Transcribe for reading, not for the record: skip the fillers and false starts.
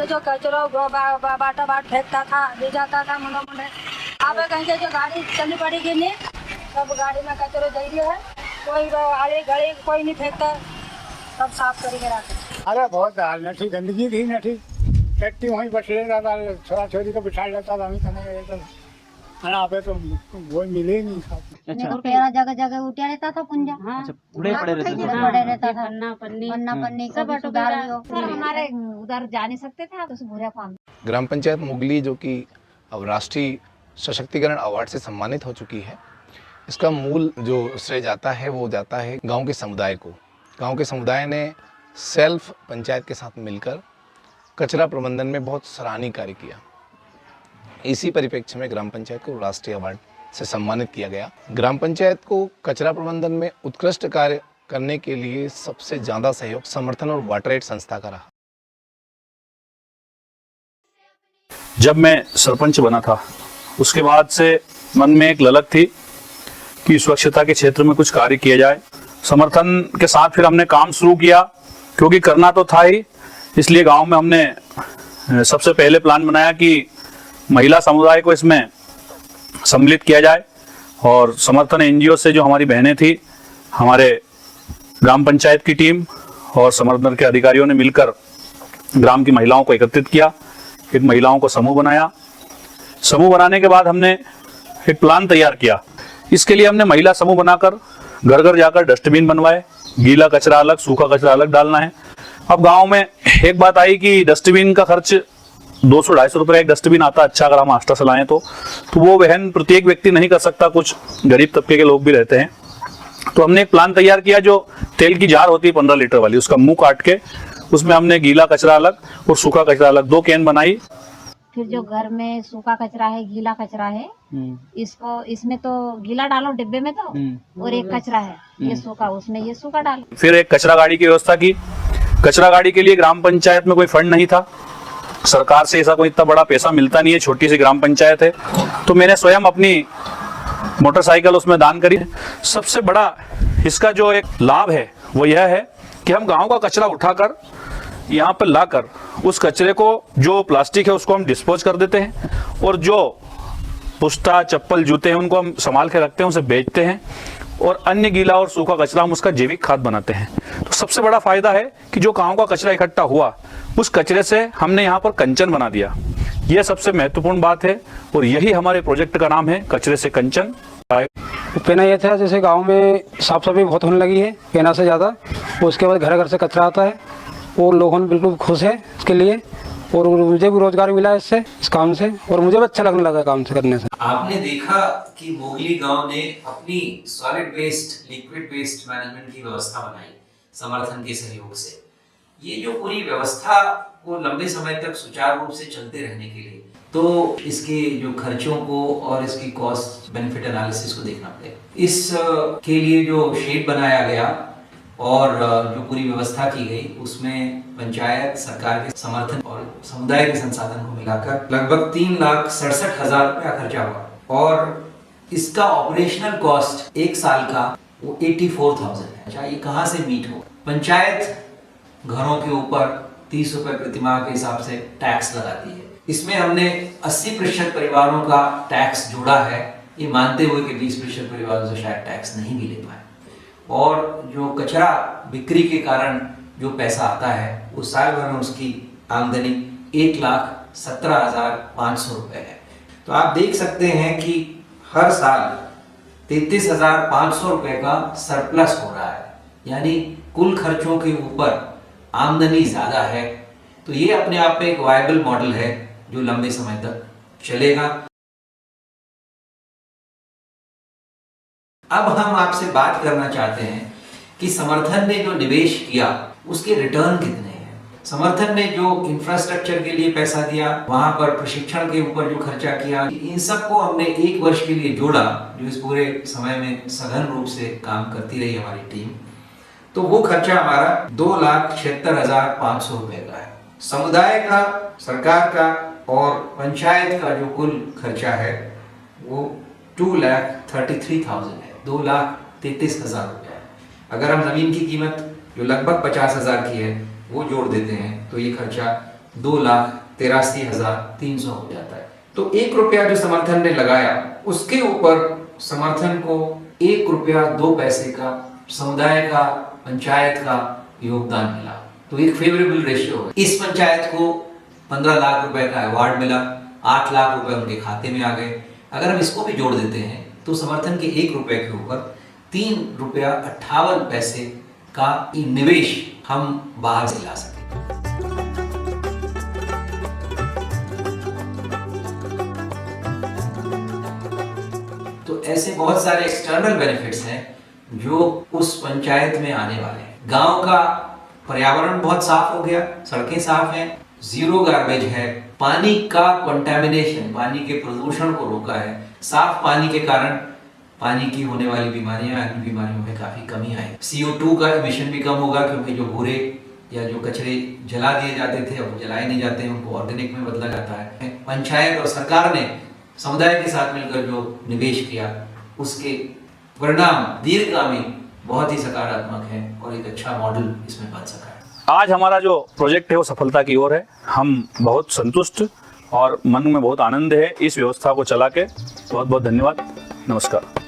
से जो कचरा बाटा बाट फेंकता था, ले जाता था मुंडे मुंडे। अब कहीं से जो गाड़ी चलनी पड़ेगी नहीं, सब गाड़ी में कचरा दे दिया है, कोई आड़े गड़े कोई नहीं फेंकता, सब साफ करके रखते। अरे बहुत हाल नठी गंदगी थी नठी टट्टी वहीं बस ले रहा था, छोरा छोरी को बिठा लेता था, हम खाने तो यहाँ पे तो वो मिले नहीं साथ। अच्छा पेड़ा जगह जगह उठा रहता था पुंजा। हाँ अच्छा कूड़े पड़े रहते थे। पड़े रहता था, पन्ना पन्नी सब सुधार भी हो। हमारे उधर जा नहीं सकते थे, तो बुरा काम। ग्राम पंचायत मुगली जो कि अब राष्ट्रीय सशक्तिकरण अवार्ड से सम्मानित हो चुकी है, इसका मूल जो श्रेय जाता है वो जाता है गांव के समुदाय को। गांव के समुदाय ने सेल्फ पंचायत के साथ मिलकर कचरा प्रबंधन में बहुत सराहनीय कार्य किया। इसी परिप्रेक्ष्य में ग्राम पंचायत को राष्ट्रीय अवार्ड से सम्मानित किया गया। ग्राम पंचायत को कचरा प्रबंधन में उत्कृष्ट कार्य करने के लिए सबसे ज़्यादा सहयोग समर्थन और वाटर एड संस्था का रहा। जब मैं सरपंच बना था उसके बाद से मन में एक ललक थी कि स्वच्छता के क्षेत्र में कुछ कार्य किया जाए। समर्थन के साथ फिर हमने काम शुरू किया, क्योंकि करना तो था ही। इसलिए गांव में हमने सबसे पहले प्लान बनाया कि महिला समुदाय को इसमें सम्मिलित किया जाए, और समर्थन एनजीओ से जो हमारी बहनें थी, हमारे ग्राम पंचायत की टीम और समर्थन के अधिकारियों ने मिलकर ग्राम की महिलाओं को एकत्रित किया, एक महिलाओं को समूह बनाया। समूह बनाने के बाद हमने एक प्लान तैयार किया। इसके लिए हमने महिला समूह बनाकर घर घर जाकर डस्टबिन बनवाए, गीला कचरा अलग सूखा कचरा अलग डालना है। अब गांव में एक बात आई कि डस्टबिन का खर्च 200-250 रुपये एक डस्टबिन आता, अच्छा अगर हम आस्था से लाएं तो वो वहन प्रत्येक व्यक्ति नहीं कर सकता, कुछ गरीब तबके के लोग भी रहते हैं। तो हमने एक प्लान तैयार किया, जो तेल की जार होती है 15 लीटर वाली, उसका मुंह काट के उसमें हमने गीला कचरा अलग और सूखा कचरा अलग 2 कैन बनाई। फिर जो घर में सूखा कचरा है, गीला कचरा है, इसको इसमें तो गीला डालो डिब्बे में तो, और एक कचरा है ये सूखा, उसमें ये सूखा डालो। फिर एक कचरा गाड़ी की व्यवस्था की। कचरा गाड़ी के लिए ग्राम पंचायत में कोई फंड नहीं था, सरकार से ऐसा कोई इतना बड़ा पैसा मिलता नहीं है, छोटी सी ग्राम पंचायत है, तो मैंने स्वयं अपनी मोटरसाइकिल उसमें दान करी। सबसे बड़ा इसका जो एक लाभ है वो यह है कि हम गांव का कचरा उठाकर यहाँ पर लाकर उस कचरे को, जो प्लास्टिक है उसको हम डिस्पोज कर देते हैं, और जो पुस्ता चप्पल जूते हैं उनको हम संभाल के रखते हैं, उसे बेचते हैं, और अन्य गीला और सूखा कचरा हम उसका जैविक खाद बनाते हैं। तो सबसे बड़ा फायदा है कि जो गांव का कचरा इकट्ठा हुआ, उस कचरे से हमने यहाँ पर कंचन बना दिया। यह सबसे महत्वपूर्ण बात है, और यही हमारे प्रोजेक्ट का नाम है, कचरे से कंचन। पहना यह था, जैसे गांव में साफ सफाई बहुत होने लगी है पहना से ज़्यादा, उसके बाद घर घर से कचरा आता है, और लोगों में बिल्कुल खुश है इसके लिए, और मुझे भी रोजगार मिला है इससे, इस काम से, और मुझे भी अच्छा लगने लगा काम से करने से। आपने देखा कि मोगली गांव ने अपनी solid waste liquid waste management की व्यवस्था बनाई समर्थन के सहयोग से। ये जो पूरी व्यवस्था को लंबे समय तक सुचारू रूप से चलते रहने के लिए तो इसके जो खर्चों को और इसकी कॉस्ट बेनिफिट एनालिसिस को देखना पड़ेगा। इस के लिए जो शेड बनाया गया और जो पूरी व्यवस्था की गई, उसमें पंचायत, सरकार के समर्थन और समुदाय के संसाधन को मिलाकर लगभग 3,67,000 रुपया खर्चा हुआ, और इसका ऑपरेशनल कॉस्ट एक साल का वो 84,000 है। अच्छा, ये कहाँ से मीट हो? पंचायत घरों के ऊपर 30 रुपए प्रतिमाह के हिसाब से टैक्स लगाती है। इसमें हमने 80% परिवारों का टैक्स जोड़ा है, ये मानते हुए कि 20% परिवारों से शायद टैक्स नहीं भी ले पाए। और जो कचरा बिक्री के कारण जो पैसा आता है, वो साल भर में उसकी आमदनी 1,17,500 रुपये है। तो आप देख सकते हैं कि हर साल 33,500 रुपये का सरप्लस हो रहा है, यानी कुल खर्चों के ऊपर आमदनी ज़्यादा है। तो ये अपने आप में एक वायबल मॉडल है जो लंबे समय तक चलेगा। अब हम आपसे बात करना चाहते हैं कि समर्थन ने जो निवेश किया उसके रिटर्न कितने हैं। समर्थन ने जो इंफ्रास्ट्रक्चर के लिए पैसा दिया, वहां पर प्रशिक्षण के ऊपर जो खर्चा किया, इन सबको हमने 1 वर्ष के लिए जोड़ा, जो इस पूरे समय में सघन रूप से काम करती रही हमारी टीम। तो वो खर्चा हमारा 2,76,500 रुपए का है। समुदाय का, सरकार का और पंचायत का जो कुल खर्चा है वो 2,33,000 है, 2,33,000 रुपये है। अगर हम जमीन की कीमत जो लगभग 50,000 की है वो जोड़ देते हैं तो ये खर्चा 2,83,300 हो जाता है। तो 1 रुपया जो समर्थन ने लगाया उसके ऊपर समर्थन को 1 रुपया 2 पैसे का समुदाय का, पंचायत का योगदान मिला। तो एक फेवरेबल रेशियो है। इस पंचायत को 15 लाख रुपए का अवार्ड मिला, 8 लाख रुपए उनके खाते में आ गए। अगर हम इसको भी जोड़ देते हैं तो समर्थन के 1 रुपए के ऊपर 3 रुपया 58 पैसे का निवेश हम बाहर से ला सके। तो ऐसे बहुत सारे एक्सटर्नल बेनिफिट्स हैं जो उस पंचायत में आने वाले हैं। गांव का पर्यावरण बहुत साफ हो गया, सड़कें साफ हैं, जीरो गार्बेज है, पानी का कंटामिनेशन, पानी के प्रदूषण को रोका है। साफ पानी के कारण पानी की होने वाली बीमारियां, अन्य बीमारियों में काफी कमी आई। CO2 का एमिशन भी कम होगा, क्योंकि जो भूरे या जो कचरे जला दिए जाते थे अब जलाए नहीं जाते हैं, उनको ऑर्गेनिक में बदला जाता है। पंचायत और सरकार ने समुदाय के साथ मिलकर जो निवेश किया उसके परिणाम दीर्घगामी बहुत ही सकारात्मक है और एक अच्छा मॉडल इसमें बन सका है। आज हमारा जो प्रोजेक्ट है वो सफलता की ओर है। हम बहुत संतुष्ट और मन में बहुत आनंद है इस व्यवस्था को चला के। बहुत बहुत धन्यवाद। नमस्कार।